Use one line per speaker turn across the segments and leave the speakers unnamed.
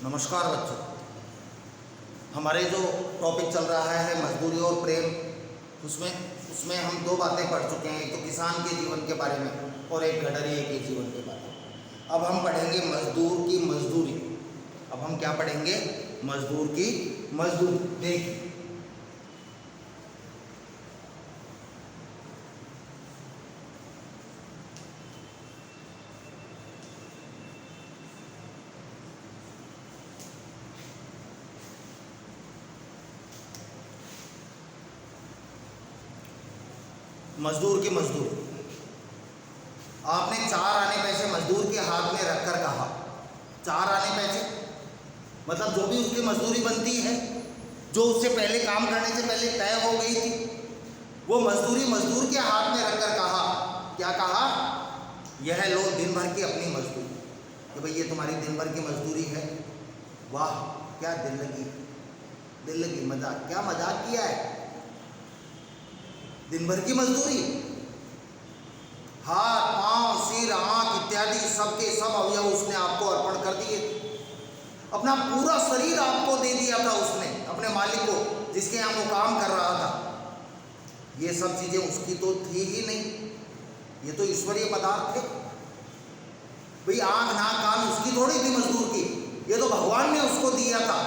नमस्कार बच्चों। हमारे जो टॉपिक चल रहा है मजदूरी और प्रेम, उसमें उसमें हम दो बातें पढ़ चुके हैं, एक तो किसान के जीवन के बारे में और एक गडरिये के जीवन के बारे में। अब हम पढ़ेंगे मजदूर की मजदूरी। अब हम क्या पढ़ेंगे? मजदूर की मजदूरी। देखिए, मजदूर की मजदूरी। आपने 4 आने पैसे मजदूर के हाथ में रखकर कहा, 4 आने पैसे मतलब जो भी उसकी मजदूरी बनती है, जो उससे पहले काम करने से पहले तय हो गई थी, वो मजदूरी मजदूर के हाथ में रखकर कहा। क्या कहा? यह लो दिन भर की अपनी मजदूरी, कि भाई ये तुम्हारी दिन भर की मजदूरी है। वाह, क्या दिल लगी मजाक, क्या मजाक किया है। दिन भर की मजदूरी, हाथ पांव सिर आंख इत्यादि सबके सब अवयव उसने आपको अर्पण कर दिए। अपना पूरा शरीर आपको दे दिया था उसने, अपने मालिक को, जिसके यहाँ वो काम कर रहा था। ये सब चीजें उसकी तो थी ही नहीं, ये तो ईश्वरीय पदार्थ थे। भाई आंख नाक कान उसकी थोड़ी थी मजदूर की, ये तो भगवान ने उसको दिया था,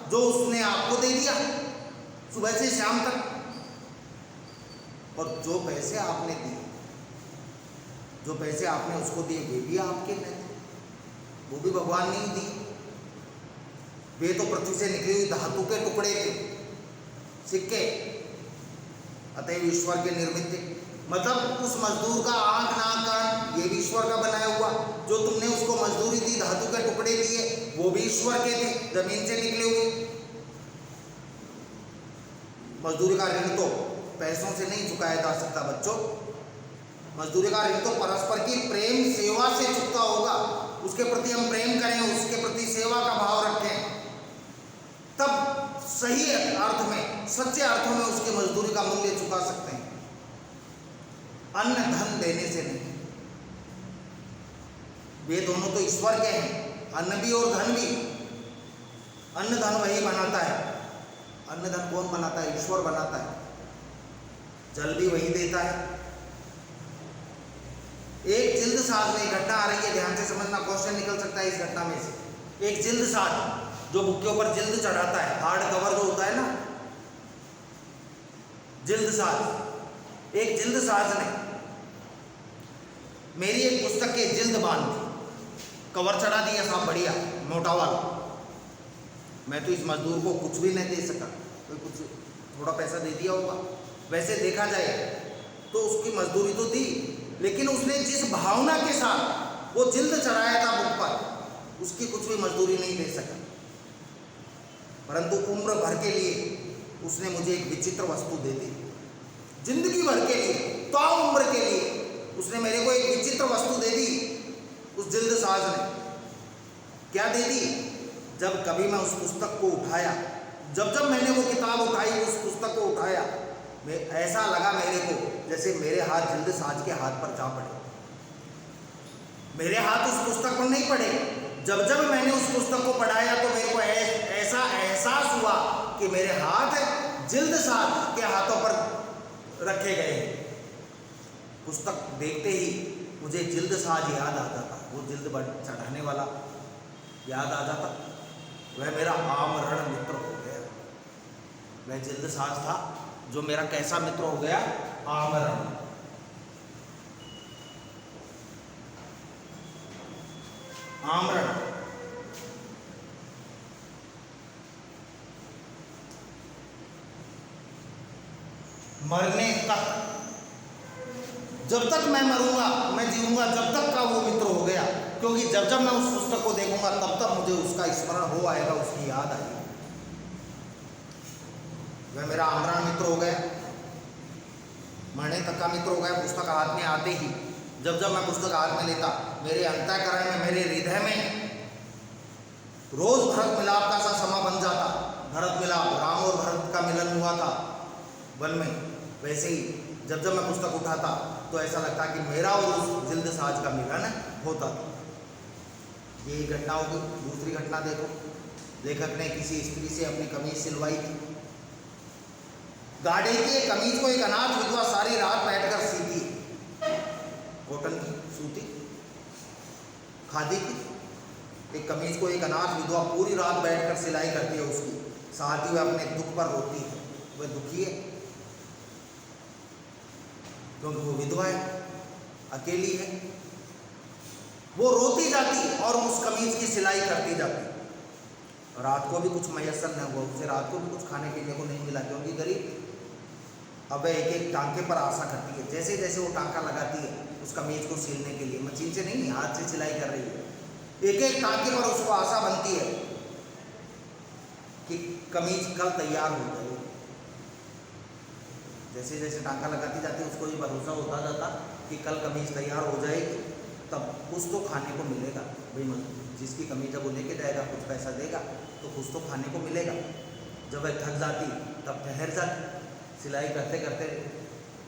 जो उसने आपको दे दिया सुबह से शाम तक। और जो पैसे आपने दिए, जो पैसे आपने उसको दिए, वे भी आपके नहीं थे, वो भी भगवान ने ही दिए। वे तो पृथ्वी से निकली हुई धातु के टुकड़े थे, सिक्के, अतएव ईश्वर के निर्मित थे। मतलब उस मजदूर का आंख नाक कान ये भी ईश्वर का बनाया हुआ। जो तुमने उसको मजदूरी दी, धातु के टुकड़े दिए, वो भी ईश्वर के थे, जमीन से निकले हुए। मजदूरी का ऋण तो पैसों से नहीं चुकाया जा सकता बच्चों। मजदूरी का ऋण तो परस्पर की प्रेम सेवा से चुकता होगा। उसके प्रति हम प्रेम करें, उसके प्रति सेवा का भाव रखें, तब सही अर्थ में, सच्चे अर्थों में उसकी मजदूरी का मूल्य चुका सकते हैं। अन्न धन देने से नहीं। वे दोनों तो ईश्वर के हैं, अन्न भी और धन भी। अन्न धन वही बनाता है। अन्न धन कौन बनाता है? ईश्वर बनाता है। जल भी वही देता है। एक जिल्द साज में घटना आ रही है, ध्यान से समझना, क्वेश्चन निकल सकता है इस घटना में से। एक जिल्द साज जो बुक के ऊपर जिल्द चढ़ाता है, हार्ड कवर जो होता है ना, जिल्द साज। एक जिल्द साज ने मेरी एक पुस्तक के जिल्द बांध दी, कवर चढ़ा दिया, सब बढ़िया मोटा वाला। मैं तो इस मजदूर को कुछ भी नहीं दे सका, तो कुछ थोड़ा पैसा दे दिया होगा। वैसे देखा जाए तो उसकी मजदूरी तो दी, लेकिन उसने जिस भावना के साथ वो जिल्द चढ़ाया था बुक पर, उसकी कुछ भी मजदूरी नहीं दे सका। परंतु उम्र भर के लिए उसने मुझे एक विचित्र वस्तु दे दी। जिंदगी भर के लिए, तो उम्र के लिए उसने मेरे को एक विचित्र वस्तु दे दी उस जिल्द साज ने। क्या दे दी? जब कभी मैं उस पुस्तक को उठाया, जब मैंने वो किताब उठाई, उस पुस्तक को उठाया, मैं ऐसा लगा मेरे को जैसे मेरे हाथ जिल्द साज के हाथ पर जा पड़े। मेरे हाथ उस पुस्तक पर नहीं पड़े। जब मैंने उस पुस्तक को पढ़ाया तो मेरे को ऐसा एहसास हुआ कि मेरे हाथ जिल्द साज के हाथों पर रखे गए। पुस्तक देखते ही मुझे जिल्द साज याद आ जाता, वो जिल्द चढ़ाने वाला याद आ जाता। वह मेरा आमरण मित्र हो गया। वह जिल्द साज था जो मेरा कैसा मित्र हो गया? आमरण। आमरण मरने तक, जब तक मैं मरूंगा, मैं जीऊंगा, जब तक का वो मित्र हो गया। क्योंकि जब मैं उस पुस्तक को देखूंगा, तब मुझे उसका स्मरण हो आएगा, उसकी याद आएगी। वह मेरा आमरण मित्र हो गया, मरने तक का मित्र हो गया। पुस्तक हाथ में आते ही, जब मैं पुस्तक हाथ में लेता, मेरे अंतःकरण में, मेरे हृदय में रोज भरत मिलाप का सा समा बन जाता। भरत मिलाप, राम और भरत का मिलन हुआ था वन में। वैसे ही जब मैं पुस्तक उठाता तो ऐसा लगता कि मेरा और उस जिल्द साज का मिलन होता था। ये घटना होगी। दूसरी घटना देखो, लेखक ने किसी स्त्री से अपनी कमीज सिलवाई थी। गाड़ी की कमीज को एक अनाथ विधवा सारी रात बैठकर सीती, कॉटन की, सूती, खादी की एक कमीज को एक अनाथ विधवा पूरी रात बैठकर सिलाई करती है उसकी, साथ ही वह अपने दुख पर रोती है। वह दुखी है क्योंकि वो विधवा है, अकेली है, वो रोती जाती और उस कमीज की सिलाई करती जाती। रात को भी कुछ मयसर न हुआ उसे, रात को भी कुछ खाने पीने को नहीं मिला क्योंकि गरीब। अब वह एक एक टांके पर आशा करती है, जैसे जैसे वो टांका लगाती है उस कमीज को सिलने के लिए, मशीन से नहीं, हाथ से सिलाई कर रही है, एक एक टांके पर उसको आशा बनती है कि कमीज कल तैयार हो जाएगी। जैसे जैसे टांका लगाती जाती उसको ये भरोसा होता जाता कि कल कमीज तैयार हो जाएगी, तब कुछ तो खाने को मिलेगा। भाई जिसकी कमीज जब वो लेके जाएगा कुछ पैसा देगा तो कुछ तो खाने को मिलेगा। जब वह थक जाती तब ठहर जाती, सिलाई करते करते,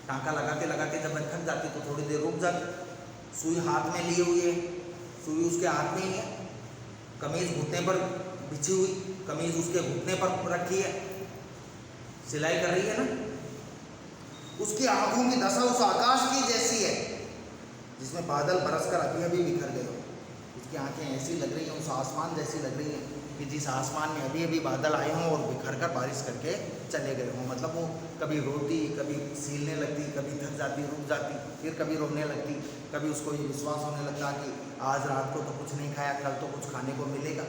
टांका लगाते लगाते जब वह थक जाती तो थोड़ी देर रुक जाती, सुई हाथ में लिए हुई है, सुई उसके हाथ में ही है, कमीज घुटने पर बिछी हुई, कमीज उसके घुटने पर रखी है, सिलाई कर रही है ना। उसकी आंखों की दशा उस आकाश की जैसी है जिसमें बादल बरसकर अभी अभी बिखर गए हो। उसकी आंखें ऐसी लग रही हैं, उस आसमान जैसी लग रही हैं कि जिस आसमान में अभी अभी बादल आए हों और बिखर कर बारिश करके चले गए हों। मतलब वो कभी रोती, कभी सीलने लगती, कभी थक जाती, रुक जाती, फिर कभी रोने लगती, कभी उसको ये विश्वास होने लगता कि आज रात को तो कुछ नहीं खाया, कल तो कुछ खाने को मिलेगा।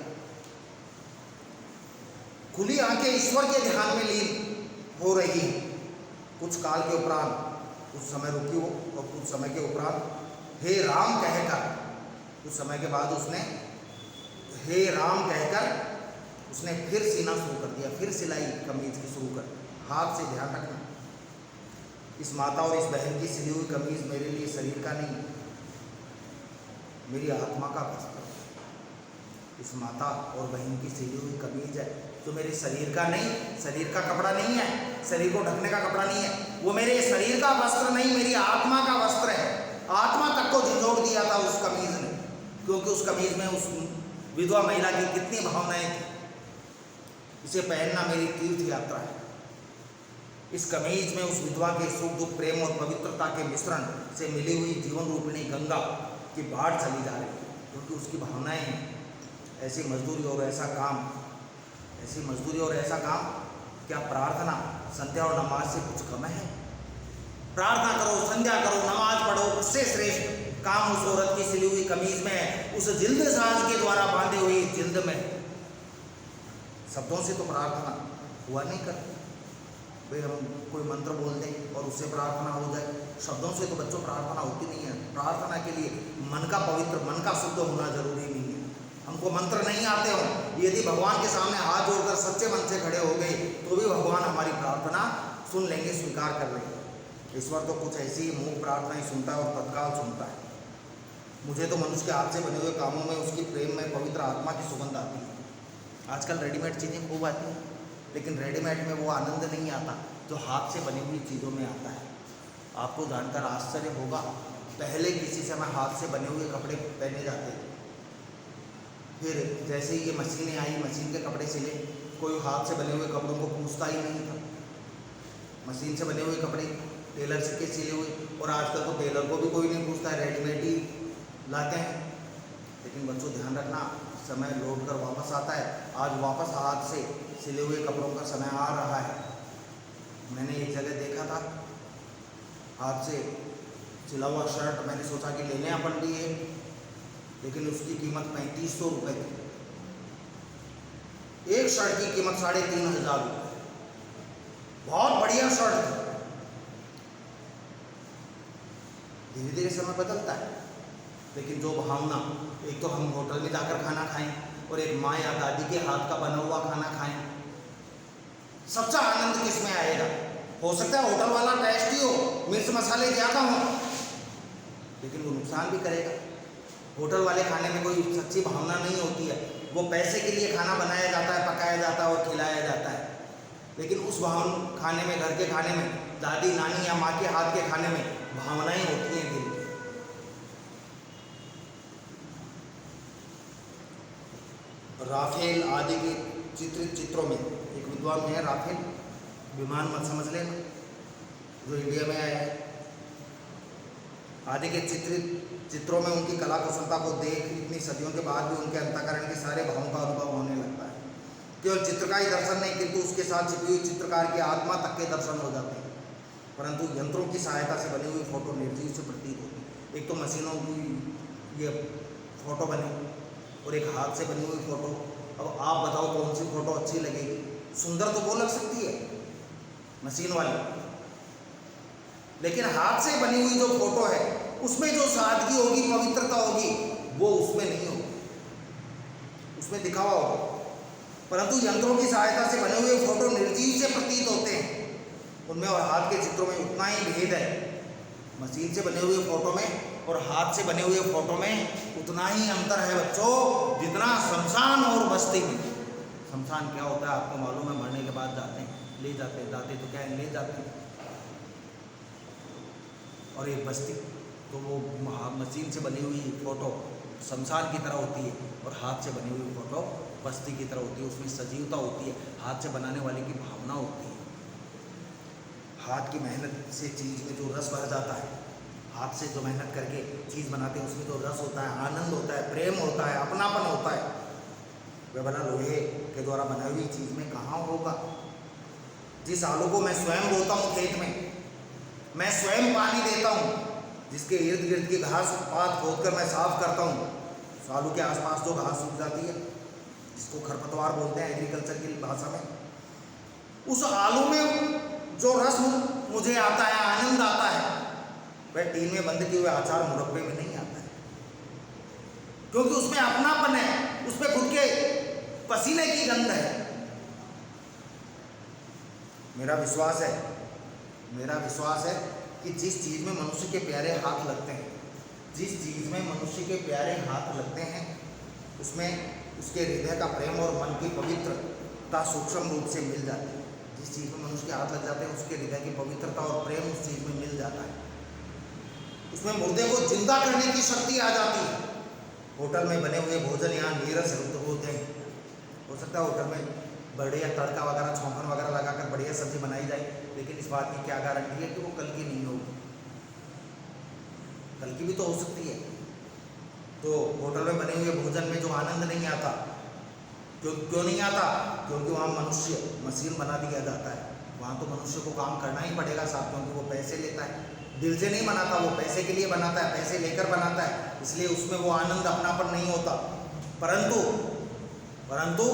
खुली आंखें ईश्वर के ध्यान में लीन हो रही हैं। कुछ काल के उपरांत कुछ समय रुकी वो, और कुछ समय के उपरांत हे राम कहकर, कुछ समय के बाद उसने हे राम कहकर उसने फिर सीना शुरू कर दिया, फिर सिलाई कमीज की शुरू कर। हाथ से ध्यान रखना, इस माता और इस बहन की सिली हुई कमीज मेरे लिए शरीर का नहीं, मेरी आत्मा का वस्त्र। इस माता और बहन की सिली हुई कमीज है जो मेरे शरीर का नहीं, शरीर का कपड़ा नहीं है, शरीर को ढकने का कपड़ा नहीं है, वो मेरे शरीर का वस्त्र नहीं, मेरी आत्मा का वस्त्र है। आत्मा तक को झंझोड़ दिया था उस कमीज ने, क्योंकि उस कमीज में उस विधवा महिला की कितनी भावनाएं थी। इसे पहनना मेरी तीर्थ यात्रा है। इस कमीज में उस विधवा के सुख दुख, प्रेम और पवित्रता के मिश्रण से मिली हुई जीवन रूपिणी गंगा की बाढ़ चली जा रही है, क्योंकि उसकी भावनाएं हैं। ऐसी मजदूरी और ऐसा काम, ऐसी मजदूरी और ऐसा काम, क्या प्रार्थना संध्या और नमाज से कुछ कम है? प्रार्थना करो, संध्या करो, नमाज पढ़ो, उससे श्रेष्ठ काम उस औरत की सिली हुई कमीज में है, उस जिल्द साज के द्वारा बांधे हुई जिल्द में। शब्दों से तो प्रार्थना हुआ नहीं करती। भाई हम कोई मंत्र बोल दें और उससे प्रार्थना हो जाए, शब्दों से तो बच्चों प्रार्थना होती नहीं है। प्रार्थना के लिए मन का पवित्र, मन का शुद्ध होना जरूरी नहीं है। हमको मंत्र नहीं आते हो, यदि भगवान के सामने हाथ जोड़कर सच्चे मन से खड़े हो गए तो भी भगवान हमारी प्रार्थना सुन लेंगे, स्वीकार कर लेंगे। ईश्वर तो कुछ ऐसी मूक प्रार्थना ही सुनता है और तत्काल सुनता है। मुझे तो मनुष्य के हाथ से बने हुए कामों में उसकी प्रेम में पवित्र आत्मा की सुगंध आती है। आजकल रेडीमेड चीज़ें खूब आती हैं, लेकिन रेडीमेड में वो आनंद नहीं आता जो हाथ से बनी हुई चीज़ों में आता है। आपको जानकर आश्चर्य होगा, पहले किसी समय हाथ से बने हुए कपड़े पहने जाते थे, फिर जैसे ही ये मशीनें आई, मशीन के कपड़े सिले, कोई हाथ से बने हुए कपड़ों को पूछता ही नहीं था। मशीन से बने हुए कपड़े टेलर से के सिले हुए, और आजकल तो टेलर को भी कोई नहीं पूछता है, रेडीमेड ही लाते हैं। लेकिन बच्चों ध्यान रखना, समय लौट कर वापस आता है। आज वापस हाथ से सिले हुए कपड़ों का समय आ रहा है। मैंने एक जगह देखा था हाथ से सिला हुआ शर्ट, मैंने सोचा कि लेने अपन भी है, लेकिन उसकी कीमत 3500 रुपये थी। एक शर्ट की कीमत 3500 रुपये, बहुत बढ़िया शर्ट थी। धीरे धीरे समय बदलता है, लेकिन जो भावना, एक तो हम होटल में जाकर खाना खाएं और एक माँ या दादी के हाथ का बना हुआ खाना खाएं, सच्चा आनंद किसमें आएगा? हो सकता है होटल वाला टेस्टी हो, मिर्च मसाले ज़्यादा हो, लेकिन वो नुकसान भी करेगा। होटल वाले खाने में कोई सच्ची भावना नहीं होती है। वो पैसे के लिए खाना बनाया जाता है, पकाया जाता है और खिलाया जाता है, लेकिन उस खाने में, घर के खाने में, दादी नानी या माँ के हाथ के खाने में भावनाएं होती हैं दिल में। राफेल आदि की चित्रित चित्रों में एक विद्वान है राफेल, विमान मत समझ लेना, जो इंडिया में आया है। आदि के चित्रित चित्रों में उनकी कला कुशलता को देख इतनी सदियों के बाद भी उनके अंतःकरण के सारे भावों का अनुभव होने लगता है। केवल चित्र का ही दर्शन नहीं, किंतु उसके साथ छिपी हुई चित्रकार की आत्मा तक के दर्शन हो जाते हैं। परंतु यंत्रों की सहायता से बनी हुई फोटो निर्जीव से प्रतीत होती है। एक तो मशीनों की ये फोटो बने और एक हाथ से बनी हुई फोटो। अब आप बताओ कौन सी फोटो अच्छी लगेगी? सुंदर तो वो लग सकती है मशीन वाली, लेकिन हाथ से बनी हुई जो फोटो है उसमें जो सादगी होगी, पवित्रता होगी, वो उसमें नहीं होगी, उसमें दिखावा होगा। परंतु यंत्रों की सहायता से बने हुए फोटो निर्जीव से प्रतीत होते हैं। उनमें और हाथ के चित्रों में उतना ही भेद है। मशीन से बने हुए फोटो में और हाथ से बने हुए फोटो में उतना ही अंतर है बच्चों, जितना शमशान और बस्ती में। शमशान क्या होता है आपको मालूम है? मरने के बाद जाते हैं, ले जाते हैं, दाते तो क्या है, ले जाते हैं। और एक बस्ती तो वो मशीन से बनी हुई फोटो शमशान की तरह होती है और हाथ से बनी हुई फोटो बस्ती की तरह होती है। उसमें सजीवता होती है, हाथ से बनाने वाले की भावना होती है। हाथ की मेहनत से चीज़ में जो रस भर जाता है, हाथ से जो मेहनत करके चीज़ बनाते हैं उसमें जो रस होता है, आनंद होता है, प्रेम होता है, अपनापन होता है, वह बना लोहे के द्वारा बनाई हुई चीज़ में कहाँ होगा। जिस आलू को मैं स्वयं बोता हूँ खेत में, मैं स्वयं पानी देता हूँ, जिसके इर्द गिर्द की घास पात खोद कर मैं साफ करता हूँ, उस आलू के आसपास जो घास सूख जाती है, जिसको खरपतवार बोलते हैं एग्रीकल्चर की भाषा में, उस आलू में जो रस मुझे आता है, आनंद आता है, वह टीन में बंद किए हुए अचार मुरब्बे में नहीं आता है। क्योंकि उसमें अपनापन है, उसमें खुद के पसीने की गंध है। मेरा विश्वास है कि जिस चीज़ में मनुष्य के प्यारे हाथ लगते हैं, जिस चीज़ में मनुष्य के प्यारे हाथ लगते हैं, उसमें उसके हृदय का प्रेम और मन की पवित्रता सूक्ष्म रूप से मिल जाती है। जिस चीज़ में मनुष्य के हाथ लग जाते हैं, उसके हृदय की पवित्रता और प्रेम उस चीज़ में मिल जाता है। उसमें मुर्दे को जिंदा करने की शक्ति आ जाती है। होटल में बने हुए भोजन यहाँ नीरस होते हैं। हो सकता है होटल में बढ़िया तड़का वगैरह, छौंकन वगैरह लगाकर बढ़िया सब्जी बनाई जाए, लेकिन इस बात की क्या गारंटी है कि वो कल की नहीं होगी? कल की भी तो हो सकती है। तो होटल में बने हुए भोजन में जो आनंद नहीं आता, क्यों नहीं आता? क्योंकि वहाँ मनुष्य मशीन बना दिया जाता है। वहाँ तो मनुष्य को काम करना ही पड़ेगा साहब, क्योंकि वो पैसे लेता है। दिल से नहीं बनाता, वो पैसे के लिए बनाता है, पैसे लेकर बनाता है, इसलिए उसमें वो आनंद अपनापन नहीं होता। परंतु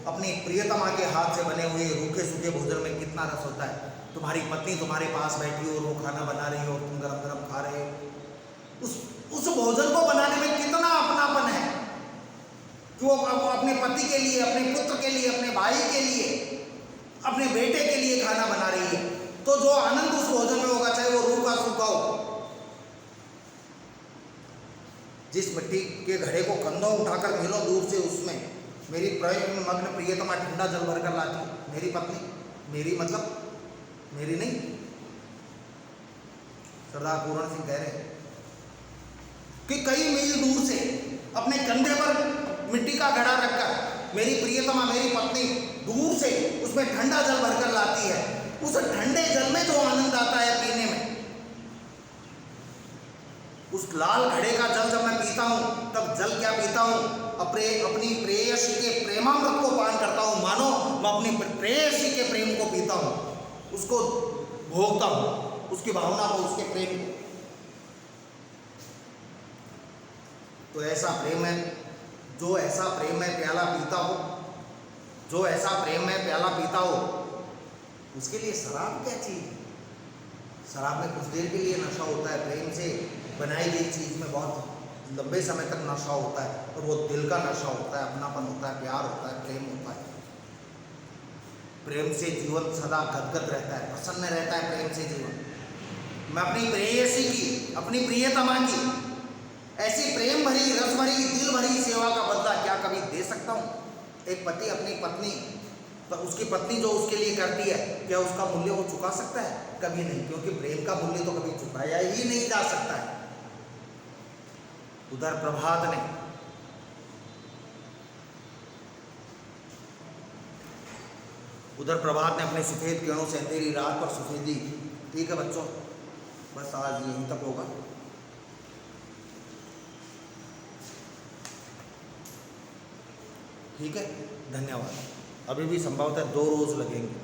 अपनी प्रियतमा के हाथ से बने हुए रूखे सूखे भोजन में कितना रस होता है। तुम्हारी पत्नी तुम्हारे पास बैठी हो और वो खाना बना रही हो, तुम गरम गरम खा रहे हो, उस भोजन को बनाने में कितना अपनापन है कि वो अपने पति के लिए, अपने पुत्र के लिए, अपने भाई के लिए, अपने बेटे के लिए खाना बना रही है। तो जो आनंद उस भोजन में होगा, चाहे वो रूखा सूखा हो। जिस मिट्टी के घड़े को कंधों उठाकर मिलो दूर से, उसमें मेरी प्रेम मग्न प्रियतमा ठंडा जल भरकर लाती है। मेरी पत्नी, मेरी नहीं, सरदार पूर्ण सिंह कह रहे हैं कि कई मील दूर से अपने कंधे पर मिट्टी का घड़ा रखकर मेरी प्रियतमा, मेरी पत्नी दूर से उसमें ठंडा जल भरकर लाती है। उस ठंडे जल में जो आनंद आता है पीने में, उस लाल घड़े का जल जब मैं पीता हूं, तब जल क्या पीता हूं? अपनी प्रेयसी के प्रेमामृत को पान करता हूं। मानो मैं अपनी प्रेयसी के प्रेम को पीता हूं, उसको भोगता हूं, उसकी भावना को, उसके प्रेम को। तो ऐसा प्रेम है, जो ऐसा प्रेम में प्याला पीता हो, जो ऐसा प्रेम में प्याला पीता हो, उसके लिए शराब क्या चीज़ है? शराब में कुछ देर के लिए नशा होता है, प्रेम से बनाई गई चीज़ में बहुत लंबे समय तक नशा होता है, और वो दिल का नशा होता है, अपनापन होता है, प्यार होता है, प्रेम होता है। प्रेम से जीवन सदा गदगद रहता है, प्रसन्न रहता है। प्रेम से जीवन, मैं अपनी प्रेयसी की, अपनी प्रियतमा की ऐसी प्रेम भरी, रस भरी, दिल भरी सेवा का बदला क्या कभी दे सकता हूँ? एक पति अपनी पत्नी, तो उसकी पत्नी जो उसके लिए करती है, क्या उसका मूल्य वो चुका सकता है? कभी नहीं, क्योंकि प्रेम का मूल्य तो कभी चुकाया ही नहीं जा सकता है। उधर प्रभात ने उधर प्रभात ने अपने सफ़ेद किरणों से अंधेरी रात पर सफ़ेदी। ठीक है बच्चों, बस आज यहीं तक होगा। ठीक है, धन्यवाद। अभी भी संभवतः 2 रोज़ लगेंगे।